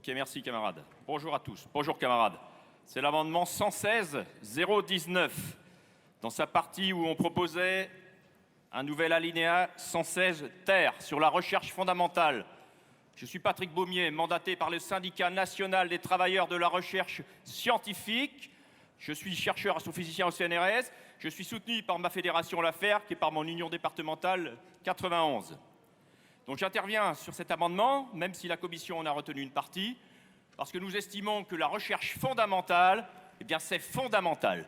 Ok, merci camarades. Bonjour à tous. Bonjour camarades. C'est l'amendement 116 019. Dans sa partie où on proposait un nouvel alinéa 116 ter sur la recherche fondamentale. Je suis Patrick Baumier, mandaté par le syndicat national des travailleurs de la recherche scientifique. Je suis chercheur astrophysicien au CNRS. Je suis soutenu par ma fédération l'AFER, qui est par mon union départementale 91. Donc j'interviens sur cet amendement, même si la commission en a retenu une partie, parce que nous estimons que la recherche fondamentale, eh bien c'est fondamental.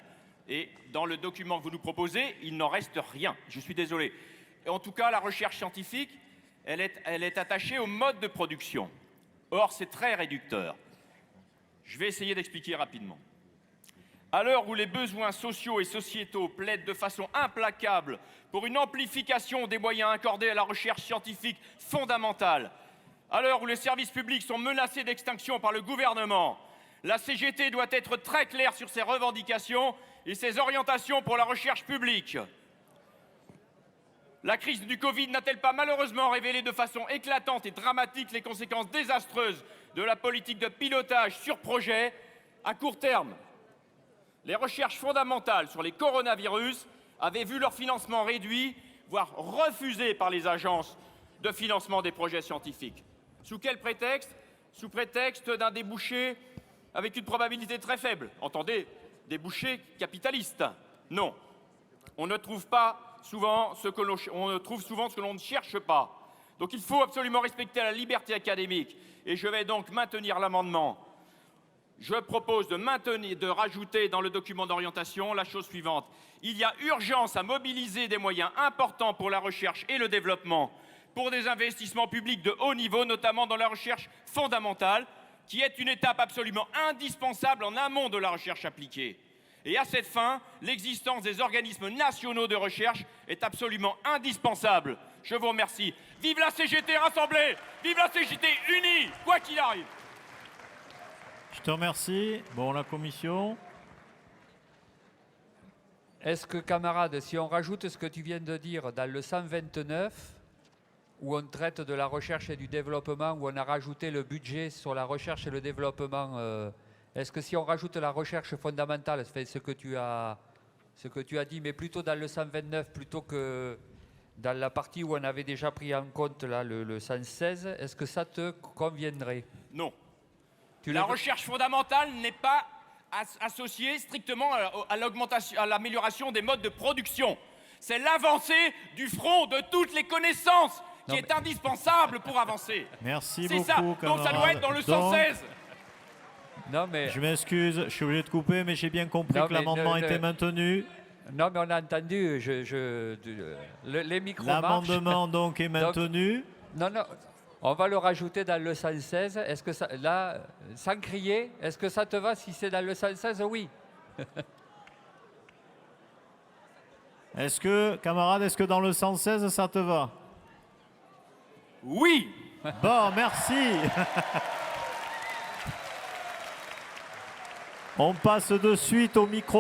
Et dans le document que vous nous proposez, il n'en reste rien. Je suis désolé. Et en tout cas, la recherche scientifique, elle est attachée au mode de production. Or, c'est très réducteur. Je vais essayer d'expliquer rapidement. À l'heure où les besoins sociaux et sociétaux plaident de façon implacable pour une amplification des moyens accordés à la recherche scientifique fondamentale, à l'heure où les services publics sont menacés d'extinction par le gouvernement, la CGT doit être très claire sur ses revendications et ses orientations pour la recherche publique. La crise du Covid n'a-t-elle pas malheureusement révélé de façon éclatante et dramatique les conséquences désastreuses de la politique de pilotage sur projet à court terme? Les recherches fondamentales sur les coronavirus avaient vu leur financement réduit, voire refusé par les agences de financement des projets scientifiques. Sous quel prétexte? Sous prétexte d'un débouché avec une probabilité très faible. Entendez, débouché capitaliste. Non, on ne trouve souvent ce que l'on ne cherche pas. Donc il faut absolument respecter la liberté académique. Et je vais donc maintenir l'amendement. Je propose de rajouter dans le document d'orientation la chose suivante. Il y a urgence à mobiliser des moyens importants pour la recherche et le développement, pour des investissements publics de haut niveau, notamment dans la recherche fondamentale, qui est une étape absolument indispensable en amont de la recherche appliquée. Et à cette fin, l'existence des organismes nationaux de recherche est absolument indispensable. Je vous remercie. Vive la CGT rassemblée! Vive la CGT unie, quoi qu'il arrive! Je te remercie. Bon, la commission. Est-ce que, camarades, si on rajoute ce que tu viens de dire dans le 129, où on traite de la recherche et du développement, où on a rajouté le budget sur la recherche et le développement, est-ce que si on rajoute la recherche fondamentale, c'est ce que tu as dit, mais plutôt dans le 129, plutôt que dans la partie où on avait déjà pris en compte là, le 116, est-ce que ça te conviendrait? Non. La recherche fondamentale n'est pas associée strictement à l'amélioration des modes de production. C'est l'avancée du front de toutes les connaissances qui est indispensable pour avancer. Merci beaucoup, ça. Camarade. Donc ça doit être dans le 116. Non, mais... Je m'excuse, je suis obligé de couper, mais j'ai bien compris que l'amendement était maintenu. Non, mais on a entendu, les micros marchent. L'amendement donc est maintenu. Donc, non. On va le rajouter dans le 116. Est-ce que ça, là, sans crier, est-ce que ça te va si c'est dans le 116? Oui. Est-ce que, camarade, est-ce que dans le 116, ça te va? Oui. Bon, merci. On passe de suite au micro.